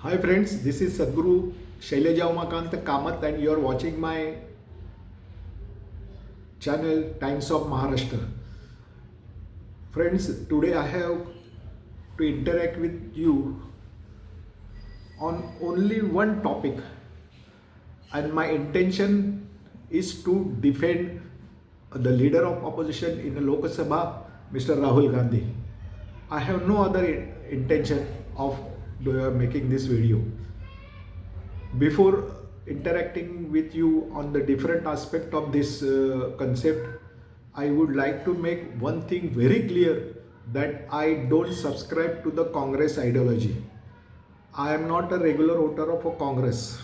Hi friends, this is Sadguru Kamat and you are watching my channel Times of Maharashtra. Friends, today I have to interact with you on only one topic, and my intention is to defend the leader of opposition in the Lok Sabha, Mr. Rahul Gandhi. I have no other intention of making this video. Before interacting with you on the different aspect of this concept, I would like to make one thing very clear, that I don't subscribe to the Congress ideology. I am not a regular voter of a Congress.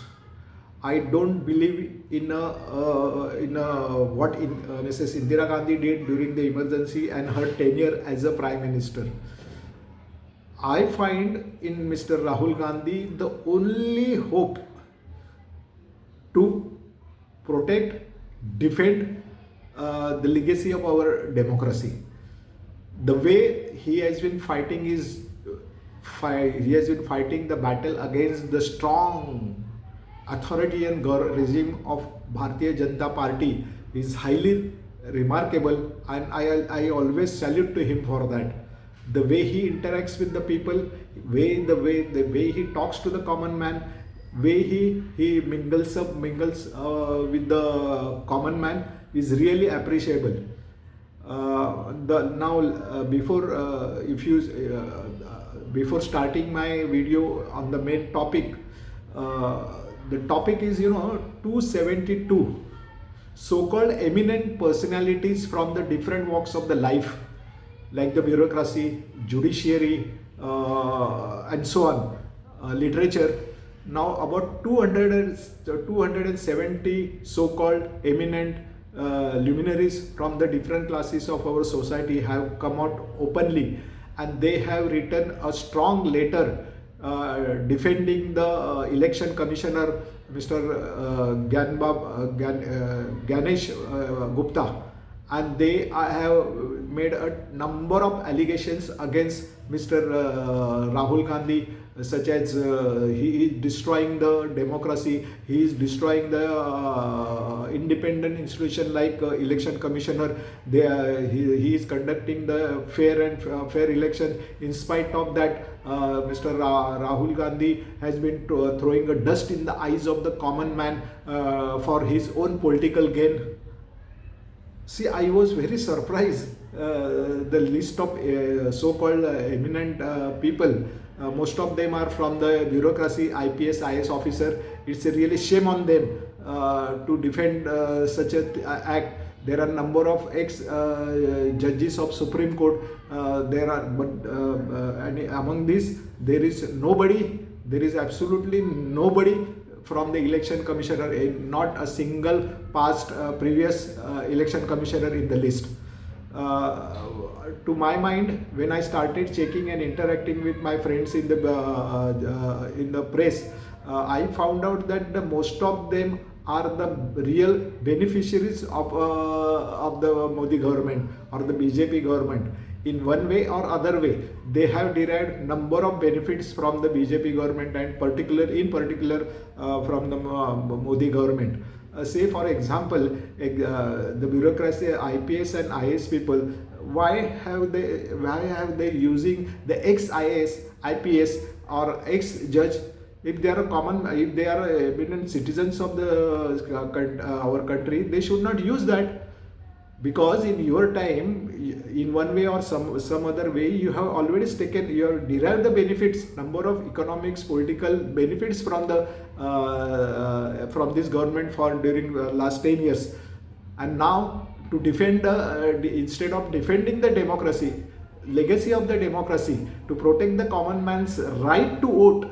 I don't believe in what Mrs. Indira Gandhi did during the emergency and her tenure as a Prime Minister. I find in Mr. Rahul Gandhi the only hope to protect, defend the legacy of our democracy. The way he has been fighting the battle against the strong authoritarian regime of Bharatiya Janata Party is highly remarkable, and I always salute to him for that. The way he interacts with the people, the way he talks to the common man, way he mingles with the common man is really appreciable. Before starting my video on the main topic, the topic is 272 so-called eminent personalities from the different walks of the life, like the bureaucracy, judiciary, and so on, literature. Now about 270 so-called eminent luminaries from the different classes of our society have come out openly, and they have written a strong letter defending the election commissioner, Mr. Ganesh Gupta, and they have made a number of allegations against Mr. Rahul Gandhi, such as he is destroying the democracy, he is destroying the independent institution like election commissioner. He is conducting the fair election. In spite of that, Mr. Rahul Gandhi has been throwing a dust in the eyes of the common man for his own political gain. See, I was very surprised. The list of so-called eminent people, most of them are from the bureaucracy, IPS, IS officer. It's a really shame on them to defend such an act. There are number of ex-judges of Supreme Court. And among these, there is absolutely nobody from the election commissioner, not a single past previous election commissioner in the list. To my mind, when I started checking and interacting with my friends in the press, I found out that most of them are the real beneficiaries of the Modi government or the BJP government. In one way or other way, they have derived number of benefits from the BJP government, and in particular from the Modi government. Say for example, the bureaucracy, IPS and IS people, why have they using the ex-IS, IPS or ex-judge? If they are eminent citizens of our country, they should not use that. Because in your time, in one way or some other way, you have always derived the benefits, number of economics, political benefits from this government during the last 10 years. And now to defend instead of defending the democracy, legacy of the democracy, to protect the common man's right to vote,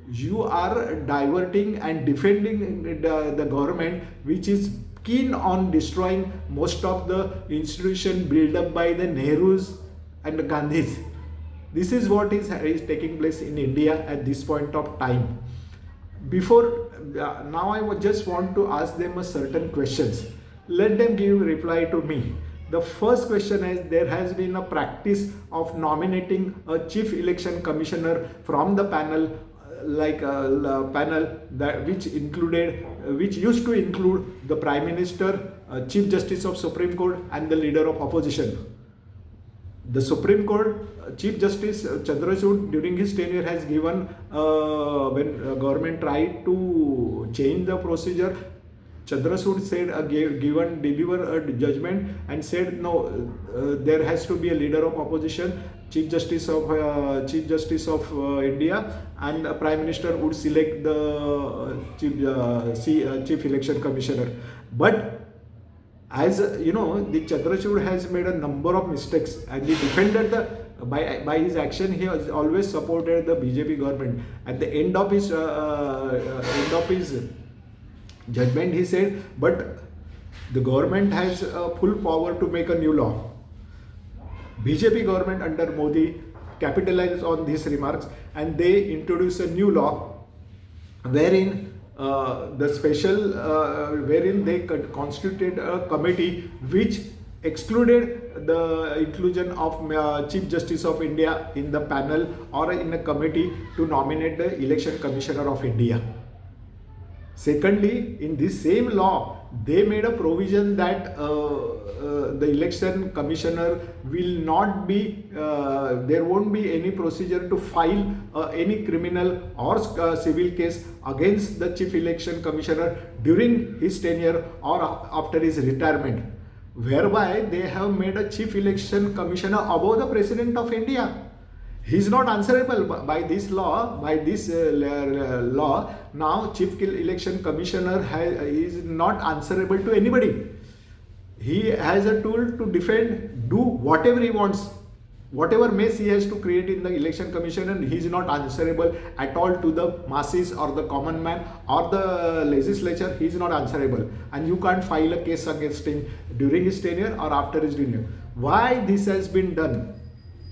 you are diverting and defending the government which is keen on destroying most of the institution built up by the Nehrus and the Gandhis. This is what is taking place in India at this point of time. Now I just want to ask them a certain questions. Let them give reply to me. The first question is, there has been a practice of nominating a chief election commissioner from the panel panel that which used to include the Prime Minister, Chief Justice of Supreme Court, and the leader of opposition. The Supreme Court Chief Justice Chandrachud during his tenure has given, when government tried to change the procedure, Chandrachud said deliver a judgment and said no, there has to be a leader of opposition, Chief Justice of India, and a Prime Minister would select the Chief Election Commissioner. But as you know, the Chandrachud has made a number of mistakes, and he defended by his action. He has always supported the BJP government. At the end of his judgment, he said, but the government has full power to make a new law. BJP government under Modi capitalized on these remarks, and they introduced a new law wherein wherein they constituted a committee which excluded the inclusion of Chief Justice of India in the panel or in a committee to nominate the Election Commissioner of India. Secondly, in this same law, they made a provision that the election commissioner will not be, there won't be any procedure to file any criminal or civil case against the chief election commissioner during his tenure or after his retirement, whereby they have made a chief election commissioner above the President of India. He is not answerable by this law. Now Chief Election Commissioner is not answerable to anybody. He has a tool to defend, do whatever he wants, whatever mess he has to create in the Election Commission, and he is not answerable at all to the masses or the common man or the legislature. He is not answerable, and you can't file a case against him during his tenure or after his tenure. Why this has been done?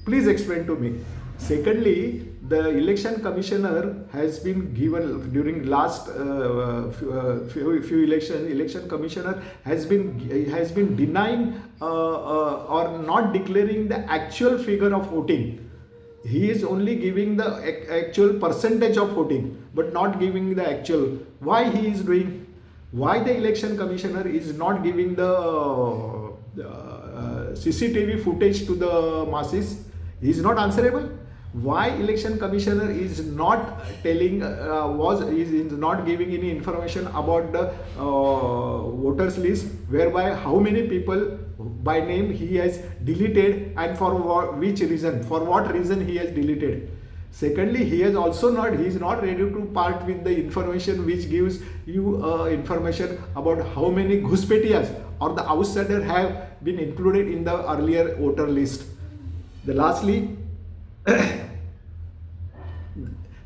Please explain to me. Secondly, the election commissioner has been given during last few elections. Election commissioner has been denying or not declaring the actual figure of voting. He is only giving the actual percentage of voting, but not giving the actual. Why he is doing? Why the election commissioner is not giving the CCTV footage to the masses? He is not answerable. Why election commissioner is not telling is not giving any information about the voters list, whereby how many people by name he has deleted and for which reason, for what reason he has deleted. Secondly, he is not ready to part with the information which gives you information about how many ghuspetiyas or the outsider have been included in the earlier voter list. Lastly,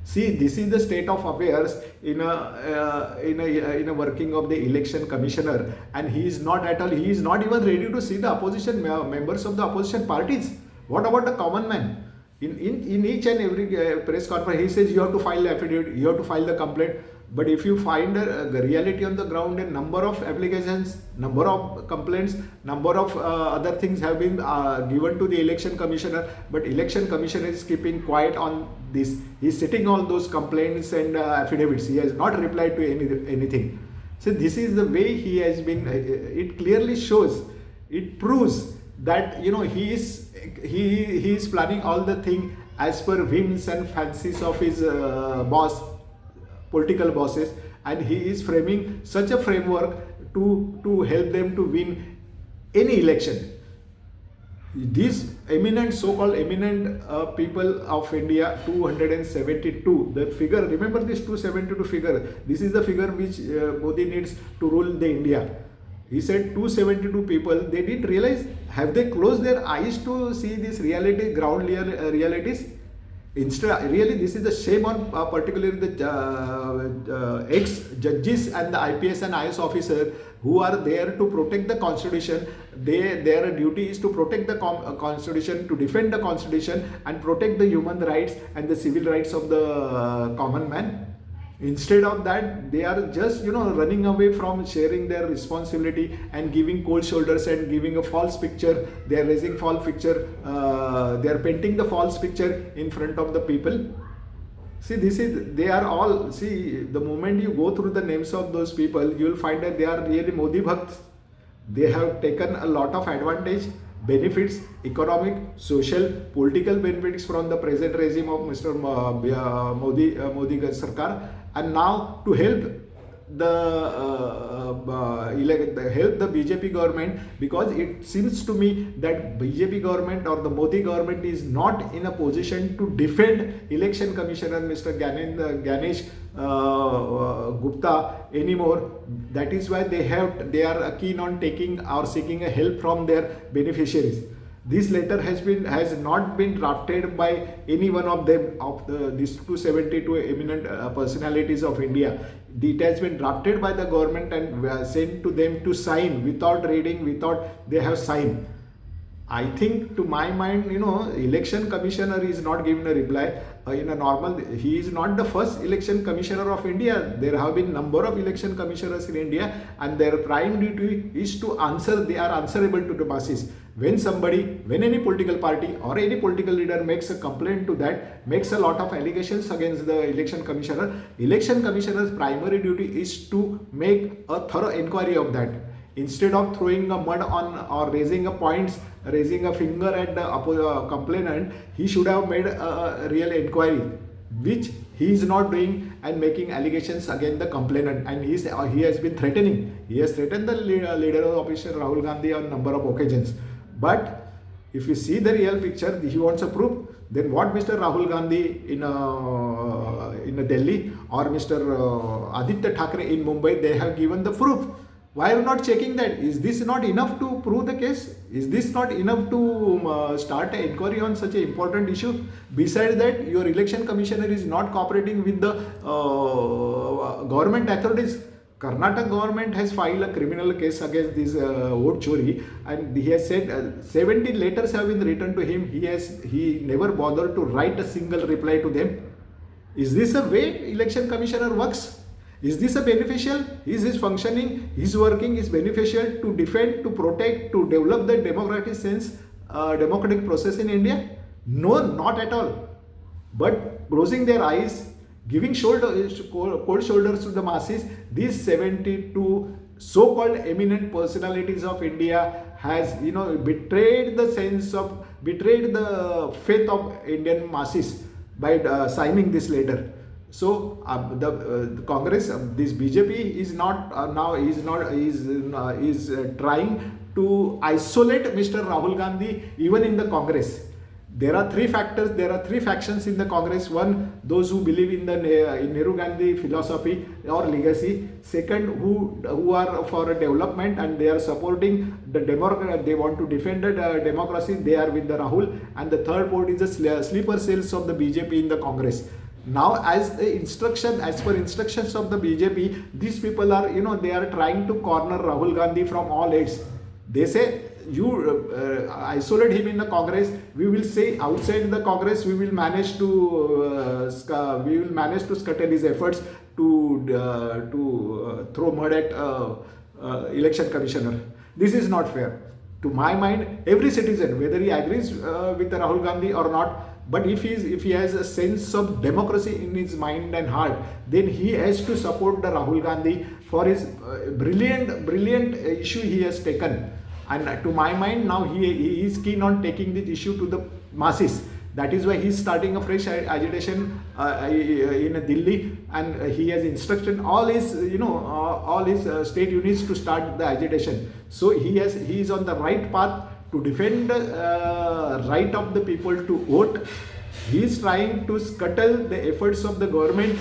see, this is the state of affairs in a working of the election commissioner, and he is not at all. He is not even ready to see the opposition members of the opposition parties. What about the common man? In each and every press conference, he says you have to file the affidavit, you have to file the complaint. But if you find the reality on the ground, a number of applications, number of complaints, number of other things have been given to the election commissioner, but election commissioner is keeping quiet on this. He is sitting on those complaints and affidavits. He has not replied to anything. So this is the way he has been. It clearly shows, it proves that he is planning all the thing as per whims and fancies of his political bosses, and he is framing such a framework to help them to win any election. These eminent, so-called eminent people of India, 272, the figure, remember this 272 figure, this is the figure which Modi needs to rule the India. He said 272 people, they didn't realize, have they closed their eyes to see this reality, ground realities? Instead, really, this is the shame on particularly the ex-judges and the IPS and IS officers who are there to protect the constitution. Their duty is to protect the constitution, to defend the constitution and protect the human rights and the civil rights of the common man. Instead of that, they are just running away from sharing their responsibility and giving cold shoulders and giving a false picture. They are raising false picture. They are painting the false picture in front of the people. See, they are all, see, the moment you go through the names of those people, you will find that they are really Modi Bhakts. They have taken a lot of advantage, benefits, economic, social, political benefits from the present regime of Mr. Modi Sarkar, and now to help help the BJP government, because it seems to me that BJP government or the Modi government is not in a position to defend election commissioner Mr. Ganesh Gupta anymore. That is why they are keen on taking or seeking a help from their beneficiaries. This letter has not been drafted by any one of them, of these 272 eminent personalities of India. It has been drafted by the government and sent to them to sign without reading, without they have signed. I think, to my mind, election commissioner is not given a reply. In a normal, he is not the first election commissioner of India. There have been number of election commissioners in India, and their prime duty is to answer. They are answerable to the masses. When any political party or any political leader makes a complaint to that, makes a lot of allegations against the election commissioner's primary duty is to make a thorough inquiry of that. Instead of throwing a mud on or raising a finger at the complainant, he should have made a real inquiry, which he is not doing, and making allegations against the complainant. And he has been threatening. He has threatened the leader of opposition, Rahul Gandhi, on a number of occasions. But if you see the real picture, he wants a proof. Then what Mr. Rahul Gandhi in Delhi or Mr. Aditya Thackeray in Mumbai, they have given the proof. Why are you not checking that? Is this not enough to prove the case? Is this not enough to start an inquiry on such an important issue? Besides that, your election commissioner is not cooperating with the government authorities. Karnataka government has filed a criminal case against this vote chori, and he has said 70 letters have been written to him. He never bothered to write a single reply to them. Is this a way election commissioner works? Is this a beneficial? Is his functioning, his working is beneficial to defend, to protect, to develop the democratic process in India? No, not at all. But closing their eyes, giving cold shoulders to the masses, these 72 so-called eminent personalities of India has betrayed the faith of Indian masses by signing this letter. So the Congress, this BJP is trying to isolate Mr. Rahul Gandhi even in the Congress. There are three factors. There are three factions in the Congress. One, those who believe in the in Nehru Gandhi philosophy or legacy. Second, who are for development and they are supporting the democracy. They want to defend the democracy. They are with the Rahul. And the third point is the sleeper cells of the BJP in the Congress. Now, as per instructions of the BJP, these people are, they are trying to corner Rahul Gandhi from all ends. They say, you isolate him in the Congress. We will say outside the Congress, we will manage to scuttle his efforts to throw mud at election commissioner. This is not fair. To my mind, every citizen, whether he agrees with Rahul Gandhi or not, but if he has a sense of democracy in his mind and heart, then he has to support the Rahul Gandhi for his brilliant issue he has taken. And to my mind, now he is keen on taking this issue to the masses. That is why he is starting a fresh agitation in Delhi, and he has instructed all his state units to start the agitation. So he is on the right path to defend the right of the people to vote. He is trying to scuttle the efforts of the government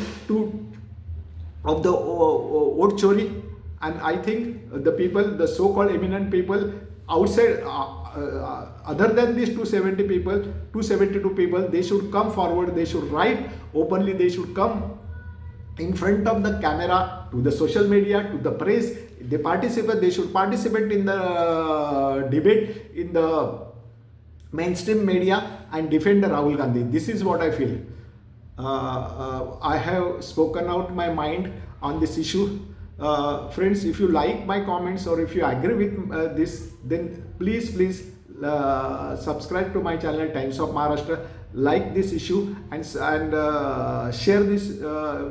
of the vote chori. And I think the people, the so-called eminent people outside, other than these 272 people, they should come forward, they should write openly, they should come in front of the camera, to the social media, to the press. They should participate in the debate in the mainstream media and defend the Rahul Gandhi. This is what I feel. I have spoken out my mind on this issue. Friends, if you like my comments or if you agree with this, then please subscribe to my channel Times of Maharashtra. like this issue and share this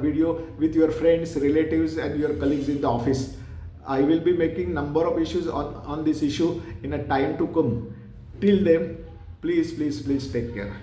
video with your friends, relatives and your colleagues in the office. I will be making number of issues on this issue in a time to come. Till then, please take care.